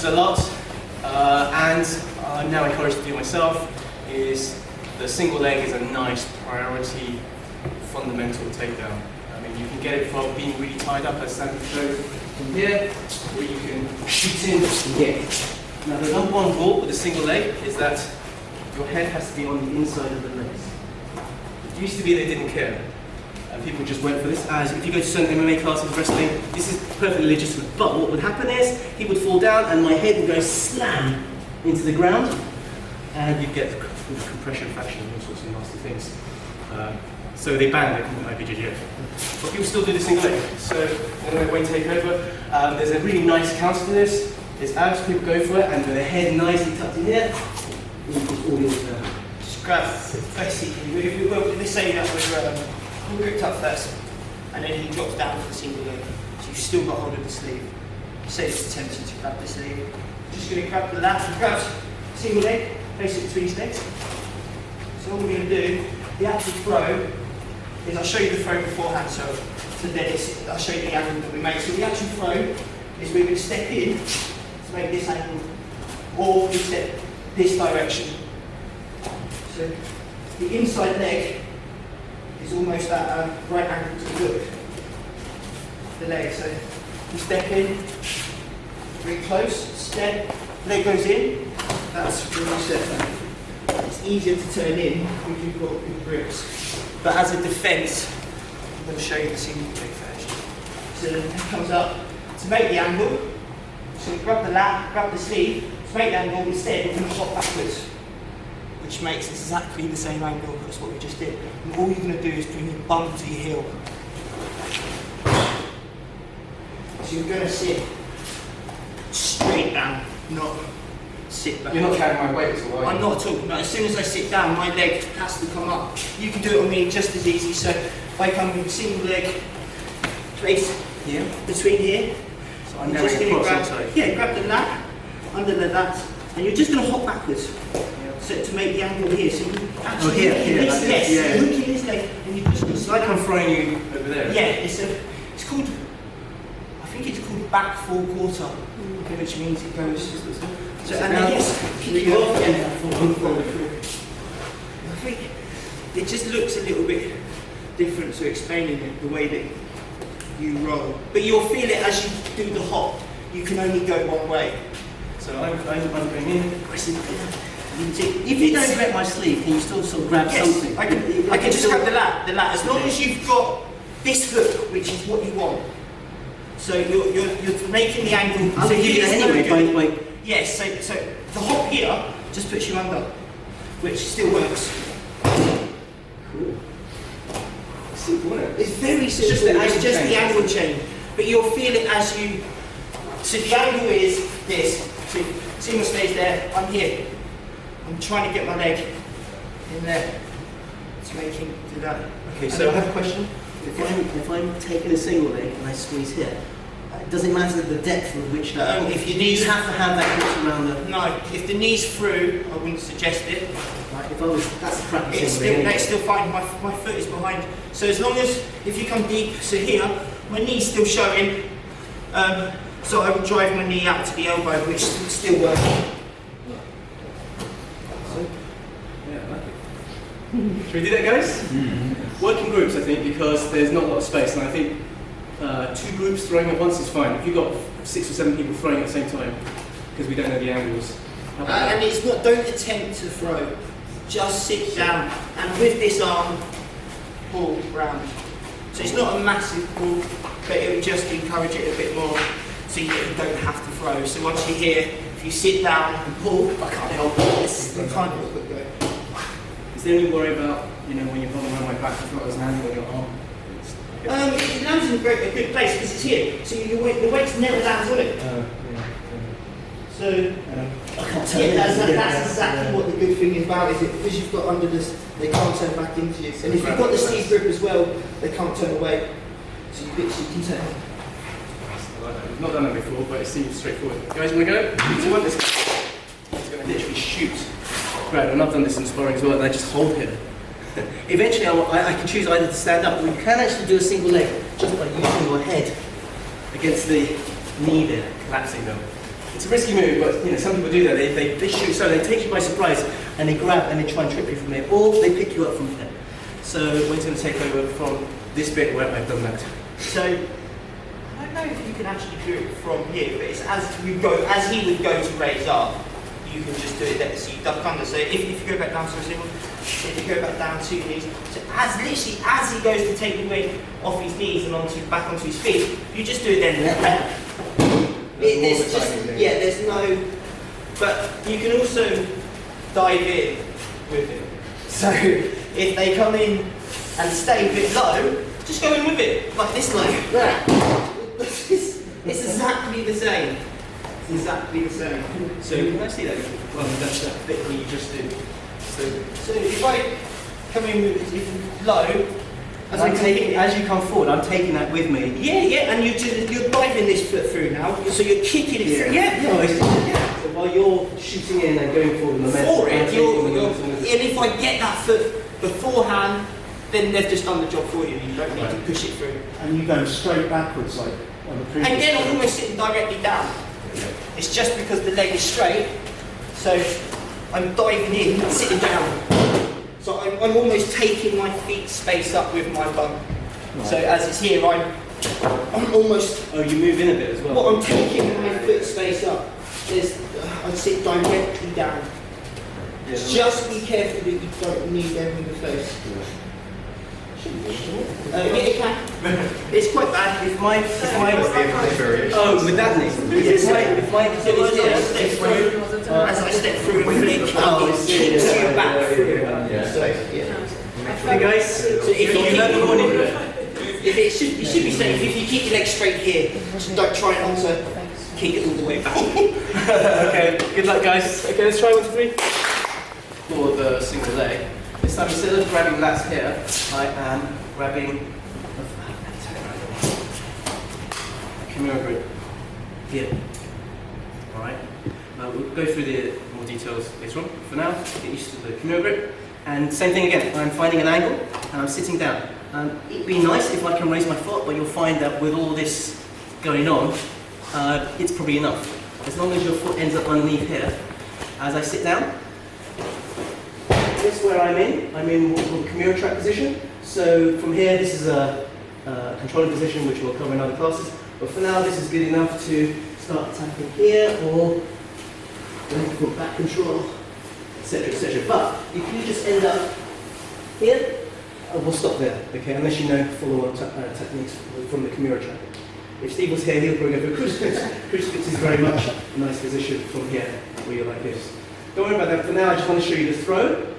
a lot, and I'm now encouraged to do myself, is the single leg is a nice priority fundamental takedown. I mean, you can get it from being really tied up, as Sandy showed from here, or you can shoot in and get it. Now, the number one rule with a single leg is that your head has to be on the inside of the legs. It used to be they didn't care. And people just went for this. As if you go to certain MMA classes, wrestling, this is perfectly legitimate. But what would happen is, he would fall down and my head would go slam into the ground, and you'd get compression fracture and all sorts of nasty things. So they banned it from the IBJJF. But people still do the single leg. So anyway, weight takeover. There's a really nice counter to this. It's abs, people go for it, and with the head nicely tucked in here, it's all yours now. Just grab, basically, if you will, let's say that we're gripped up first, and then he drops down for the single leg. So you've still got hold of the sleeve. Say it's attempting to grab the sleeve. Just going to grab the lat, grab single leg, place it between his legs. So what we're going to do, the actual throw, is I'll show you the throw beforehand, so then I'll show you the angle that we make. So the actual throw is we're going to step in to make this angle, or we step this direction. So the inside leg is almost at a right angle to the hook. The leg, so you step in, very close, step, leg goes in, that's when you step. It's easier to turn in if you've got good grips. But as a defence, I'm going to show you the single leg first. So the head comes up to make the angle. So you grab the lat, grab the sleeve, to make the angle, instead we're going to hop backwards, which makes exactly the same angle as what we just did. And all you're going to do is bring your bum to your heel. So you're going to sit straight down, not sit back. You're not carrying my weight at all, are you? I'm not at all. No, as soon as I sit down, my leg has to come up. You can do it on me just as easy. So if I come with a single leg, place here, between here. So I'm just going to grab the lat, under the lat, and you're just going to hop backwards. So to make the angle here. So you actually here, yes, look in this leg, and you just it's like I'm throwing you over there. Yeah, it's called, I think it's called back 4/4, which means it goes. So and then kick you off again. I think it just looks a little bit different to explaining it, the way that you roll. But you'll feel it as you do the hop. You can only go one way. So I'm going in, pressing. If you don't grab my sleeve, can you still sort of grab something? I can just grab the lat, as long as you've got this hook, which is what you want. So you're making the angle. I'll give you anyway. Yes, so the hop here just puts you under, which still works. Cool. Simple, isn't it? It's very simple. It's just the angle change. But you'll feel it as you. So the angle is this. So Sima stays there. I'm here. I'm trying to get my leg in there to make him do that. Okay, so I have a question. If I'm taking a single leg and I squeeze here, does it matter the depth of which? If your knees you have to have that grip around the. No, if the knee's through, I wouldn't suggest it. Right, if I was, that's the practice. It's still fine. My foot is behind. So as long as if you come deep, so here, my knee's still showing. So I would drive my knee out to the elbow, which would still work. Should we do that, guys? Mm-hmm. Working groups, I think, because there's not a lot of space, and I think 2 groups throwing at once is fine. If you've got 6 or 7 people throwing at the same time, because we don't know the angles. And it's not, don't attempt to throw, just sit down, and with this arm, pull round. So it's not a massive pull, but it will just encourage it a bit more, so you don't have to throw. So once you're here, if you sit down and pull, I can't help it, you can't help it go. Is there any worry about, when you're holding around my back, it's not as landing on your arm? It lands in a good place because it's here. So the weight's never lands on it. So I can't tell that's exactly what the good thing is about, is it because you've got under this, they can't turn back into you. And if you've got the sleeve grip as well, they can't turn away. So you literally can turn. We've not done that before, but it seems straightforward. You guys want to go? So what this is going to literally shoot. Right, and I've done this in sparring as well, and I just hold here. Eventually, I can choose either to stand up, or you can actually do a single leg just by using your head against the knee there. Collapsing them. It's a risky move, but you know, some people do that. They shoot so they take you by surprise and they grab and they try and trip you from there, or they pick you up from there. So we're going to take over from this bit where I've done that. So I don't know if you can actually do it from here, but it's as he would go to raise up, you can just do it there. So you duck under. So if you go back down to a single, if you go back down to your knees, so as he goes to take the weight off his knees and back onto his feet, you just do it then. There's no, but you can also dive in with it. So if they come in and stay a bit low, just go in with it, like this low. It's exactly the same. It's exactly the same. So can I see that? Well, that's that bit where you just do. So if I come in with it low, as you come forward, I'm taking that with me. Yeah, and you're driving this foot through now, so you're kicking it through. So while you're shooting in and going forward, and if I get that foot beforehand, then they've just done the job for you. You don't need to push it through. And you go straight backwards, like on the previous. Again, I'm almost sitting directly down. It's just because the leg is straight, so I'm diving in, sitting down. So I'm almost taking my feet space up with my bum. Right. So as it's here, I'm almost. Oh, you move in a bit as well. Well, I'm taking my foot space up. I sit directly down. Yeah, just be careful that you don't need them in the face. It can. It's quite bad. If my oh, with that knee. If my as I step through and flick, it kicks you back through. Hey guys, so if it should be safe if you keep your legs straight here. Just don't try not to kick it all the way back. Okay, good luck guys. Okay, let's try 1, 2, 3. For the single leg. This time instead of grabbing lats here, I am grabbing a Kimura grip here. Alright. We'll go through the more details later on. For now, get used to the Kimura grip. And same thing again, I'm finding an angle and I'm sitting down. It'd be nice if I can raise my foot, but you'll find that with all this going on, it's probably enough. As long as your foot ends up underneath here. As I sit down, this is where I'm in what we call the Kimura track position. So from here, this is a controlling position which we'll cover in other classes. But for now, this is good enough to start tapping here or going for back control, etc., etc. But if you just end up here, we'll stop there, okay? Unless you know follow-on techniques from the Kimura track. If Steve was here, he'll probably go for crucifix. Crucifix is very much a nice position from here, where you're like this. Don't worry about that. For now, I just want to show you the throw,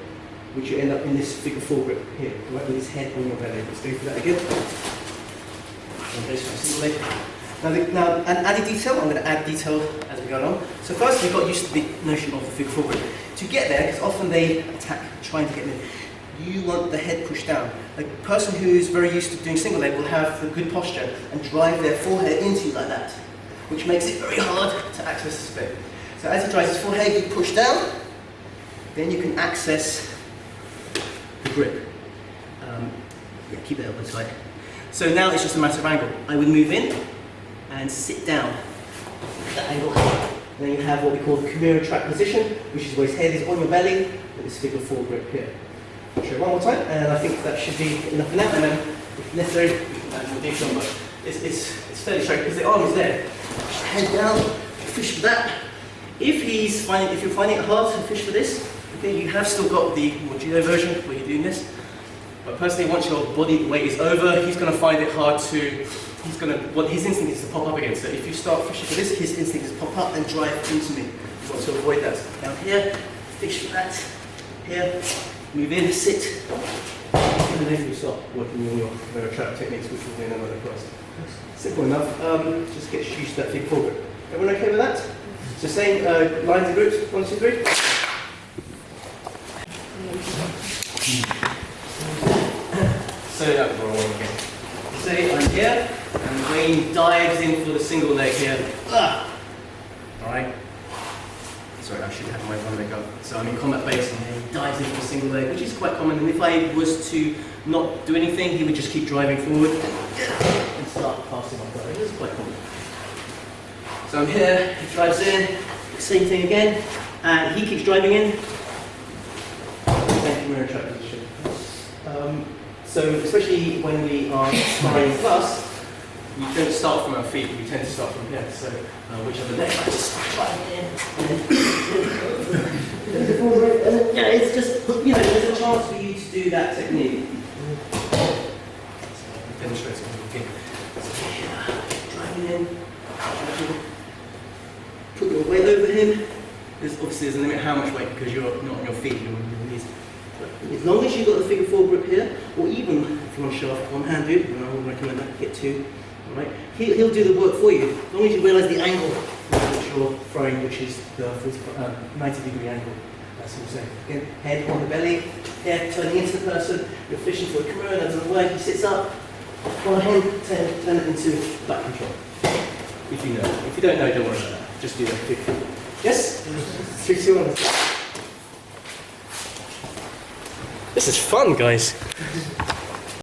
which you end up in this figure 4 grip here, right with his head on your belly. Let's go for that again. Now, an added detail, I'm going to add detail as we go along. So first, we've got used to the notion of the figure 4 grip. To get there, because often they attack trying to get in, you want the head pushed down. A person who's very used to doing single leg will have the good posture and drive their forehead into you like that, which makes it very hard to access this bit. So as he drives his forehead, you push down, then you can access the grip. Keep the elbow tight. So now it's just a matter of angle. I would move in and sit down at that angle. Then you have what we call the Kimura track position, which is where his head is on your belly with this figure 4 grip here. I'll show you one more time, and I think that should be enough for now. And then, if necessary, we can add more detail, but it's fairly straight because the arm is there. Just head down, fish for that. If you're finding it hard to fish for this, okay, you have still got the more judo version where you're doing this. But personally, once your body weight is over, he's going to find it hard to. His instinct is to pop up again. So if you start fishing for this, his instinct is to pop up and drive into me. You want to avoid that. Down here, fish for that. Here, move in, sit. And then you start working on your trap techniques, which will be in another class. Simple enough. Just get used to that big 4 grip. Everyone okay with that? So same lines and groups. 1, 2, 3. So that was wrong again. Say I'm here, and Wayne dives in for the single leg here. Alright. Sorry, I should have my one leg up. So I'm in combat base, and he dives in for the single leg, which is quite common. And if I was to not do anything, he would just keep driving forward and start passing my guy. This is quite common. So I'm here, he drives in, same thing again, and he keeps driving in. Thank you, mirror track position. So especially when we are sparring plus, we don't start from our feet, we tend to start from here. So whichever leg, I just drive in, and then, yeah, it's just, you know, there's a chance for you to do that technique. Demonstrate something again. Driving in, put your weight over him. There's a limit how much weight because you're not on your feet, you're on your knees. But as long as you've got the figure 4 grip here, or even if you want to show off one handed, I would recommend that, get 2. Alright? He'll do the work for you, as long as you realise the angle which you're throwing, which is the 90-degree angle. That's what I'm saying. Again, head on the belly, head turning into the person, you're fishing for a Kimura, that doesn't work, he sits up, one hand, turn it into back control. If you know. If you don't know, don't worry about that. Just do that. Yes? 3, 2, 1. This is fun, guys.